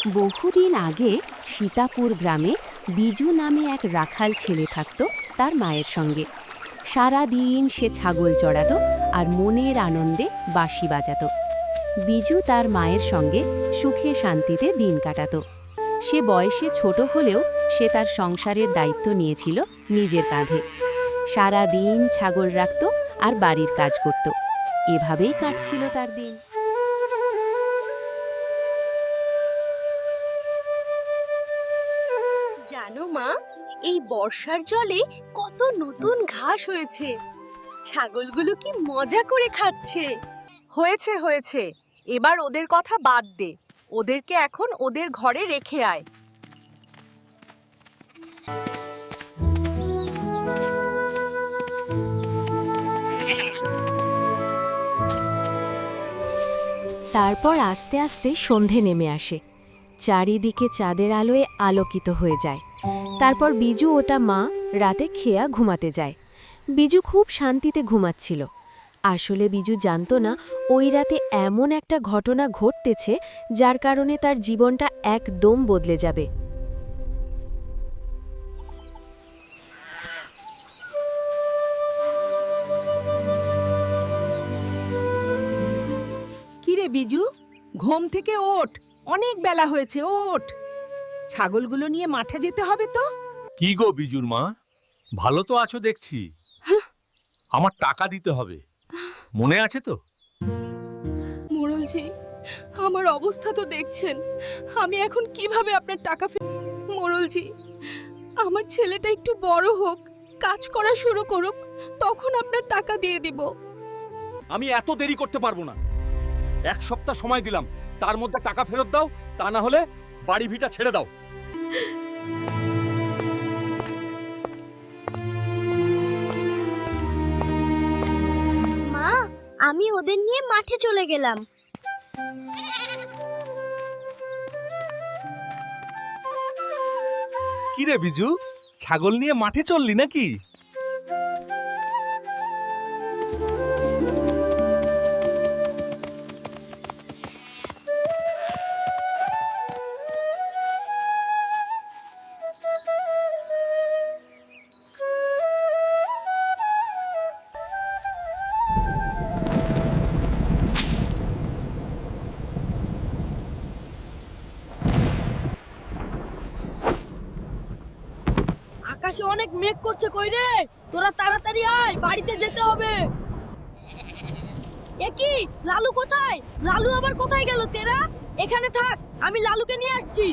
বহুদিন আগে সীতাপুর গ্রামে বিজু নামে এক রাখাল ছেলে থাকত তার মায়ের সঙ্গে। সারা দিন সে ছাগল চড়াতো আর মনের আনন্দে বাঁশি বাজাতো। বিজু তার মায়ের সঙ্গে সুখে শান্তিতে দিন কাটাতো। সে বয়সে ছোট হলেও সে তার সংসারের দায়িত্ব নিয়েছিল নিজের কাঁধে। সারা দিন ছাগল রাখত আর বাড়ির কাজ করত। এভাবেই কাটছিল তার দিন। জানো মা, এই বর্ষার জলে কত নতুন ঘাস হয়েছে। ছাগলগুলো কি মজা করে খাচ্ছে। হয়েছে হয়েছে, এবার ওদের কথা বাদ দে। ওদেরকে এখন ওদের ঘরে রেখে আয়। তারপর আস্তে আস্তে সন্ধে নেমে আসে। চারিদিকে চাঁদের আলোয় আলোকিত হয়ে যায়। তারপর বিজু ওটা মা রাতে খেয়া ঘুমাতে যায়। বিজু খুব শান্তিতে ঘুমাচ্ছিল। আসলে বিজু জানতো না ওই রাতে এমন একটা ঘটনা ঘটতেছে যার কারণে তার জীবনটা একদম বদলে যাবে। কিরে বিজু, ঘুম থেকে ওঠ, অনেক বেলা হয়েছে, ওঠ। ছাগলগুলো নিয়ে মাঠে যেতে হবে তো। কি গো বিজুর মা, ভালো তো আছো দেখছি। আমার টাকা দিতে হবে, মনে আছে তো? মোড়লজি, আমার অবস্থা তো দেখছেন। আমি এখন কিভাবে আপনার টাকা মোড়লজি, আমার ছেলেটা একটু বড় হোক, কাজ করা শুরু করুক, তখন আপনার টাকা দিয়ে দিব। আমি এত দেরি করতে পারবো না। 1 সপ্তাহ সময় দিলাম, তার মধ্যে টাকা ফেরত দাও, তা না হলে বাড়ি ভিটা ছেড়ে দাও। মা, আমি ওদের নিয়ে মাঠে চলে গেলাম। কি রে বিজু, ছাগল নিয়ে মাঠে চললি নাকি? আকাশে অনেক মেঘ করছে, কই রে? তোরা তাড়াতাড়ি আয়, বাড়িতে যেতে হবে। এ কি, লালু কোথায়? লালু আবার কোথায় গেল? তেরা এখানে থাক, আমি লালুকে নিয়ে আসছি।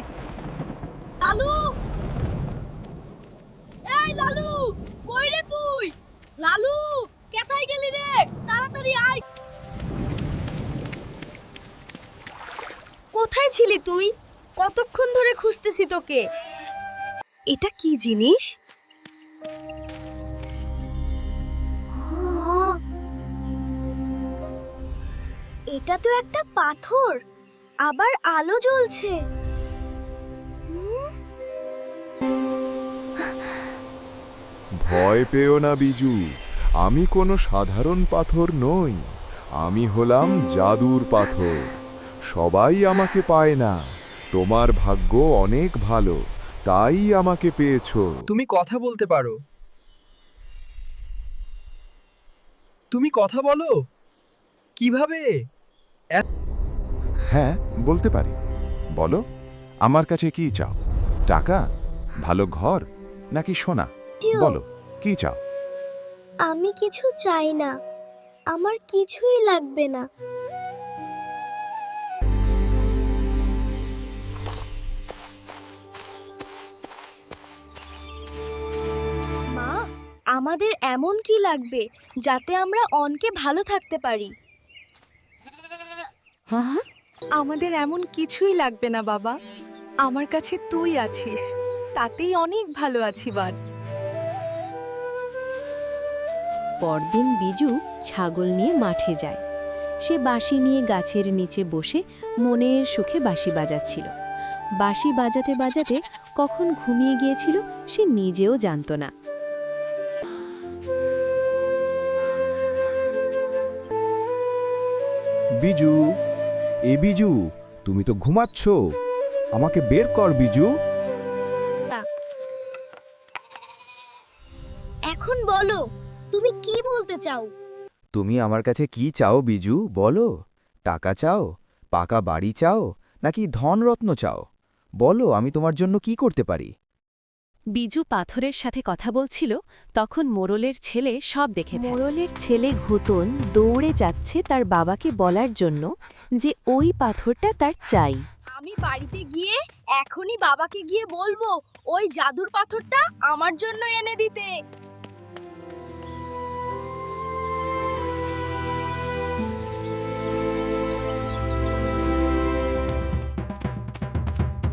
লালু, এই লালু, কই রে তুই? লালু, কোথায় গেলি রে? তাড়াতাড়ি আয়। কোথায় ছিলি তুই? কতক্ষণ ধরে খুঁজতেছি তোকে। এটা কি জিনিস? এটা তো একটা পাথর, আবার আলো জ্বলছে। ভয় পেও না বিজু, আমি কোনো সাধারণ পাথর নই। আমি হলাম জাদুর পাথর। সবাই আমাকে পায় না। তোমার ভাগ্য অনেক ভালো, তাই আমাকে পেয়েছো। তুমি কথা বলতে পারো। তুমি কথা বলো কিভাবে? হ্যাঁ, বলতে পারি। বলো, আমার কাছে কি চাও? টাকা, ভালো ঘর, নাকি সোনা? বলো, কি চাও? আমি কিছু চাই না, আমার কিছুই লাগবে না। মা, আমাদের এমন কি লাগবে যাতে আমরা অনকে ভালো থাকতে পারি? হ্যাঁ, আমাদের এমন কিছুই লাগবে না বাবা, আমার কাছে তুই আছিস, তাতেই অনেক ভালো আছি। বার পরদিন বিজু ছাগল নিয়ে মাঠে যায়। সে বাঁশি নিয়ে গাছের নিচে বসে মনের সুখে বাঁশি বাজাচ্ছিল। বাঁশি বাজাতে বাজাতে কখন ঘুমিয়ে গিয়েছিল সে নিজেও জানত না। বিজু, এ বিজু, তুমি তো ঘুমাচ্ছ। আমাকে বের কর বিজু। এখন বলো তুমি কি বলতে চাও? তুমি আমার কাছে কি চাও বিজু, বলো। টাকা চাও, পাকা বাড়ি চাও, নাকি ধনরত্ন চাও? বলো, আমি তোমার জন্য কি করতে পারি? বিজু পাথরের সাথে কথা বলছিল, তখন মোড়লের ছেলে সব দেখে ফেলে। মোড়লের ছেলে ঘুতন দৌড়ে যাচ্ছে তার বাবাকে বলার জন্য যে ওই পাথরটা তার চাই। আমি বাড়িতে গিয়ে এখনই বাবাকে গিয়ে বলবো ওই জাদুর পাথরটা আমার জন্য এনে দিতে।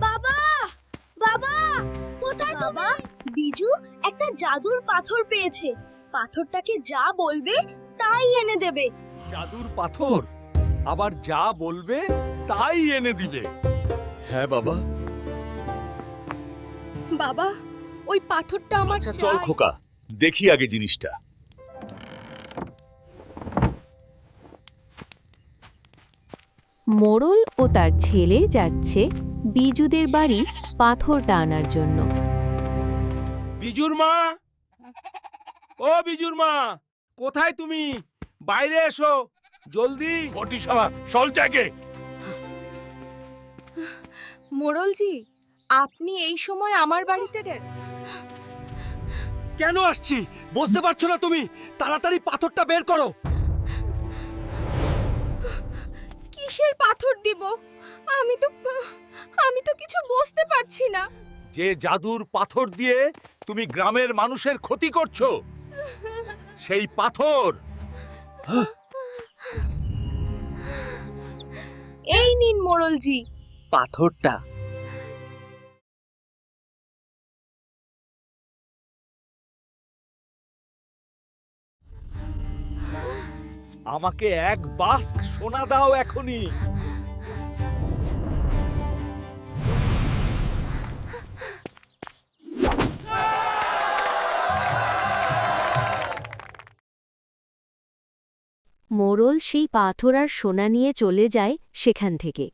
বাবা বাবা কোথায় বাবা? বিজু একটা জাদুর পাথর পেয়েছে, পাথরটাকে যা বলবে তাই এনে দেবে। জাদুর পাথর? আবার যা বলবে তাই এনে দিবে? হ্যাঁ বাবা। বাবা ওই পাথরটা আমার আচ্ছা চাই। চল খোকা, দেখি আগে জিনিসটা। মোড়ল ও তার ছেলে যাচ্ছে বিজুদের বাড়ি পাথরটা আনার জন্য। বিজুর মা, ও বিজুর মা, কোথায় তুমি? বাইরে এসো জলদি। ফটিসাবা চল জাগে। মোড়লজি, আপনি এই সময় আমার বাড়িতে কেন আসছি বুঝতে পারছো না তুমি? তাড়াতাড়ি পাথরটা বের করো। কিসের পাথর দিব? আমি তো কিছু বুঝতে পারছি না। যে জাদুর পাথর দিয়ে তুমি গ্রামের মানুষের ক্ষতি করছো, সেই পাথর। এই নিন মোড়লজি পাথরটা। আমাকে এক বাস্ক সোনা দাও এখনই। মোড়ল সেই পাথর আর সোনা নিয়ে চলে যায় সেখান থেকে।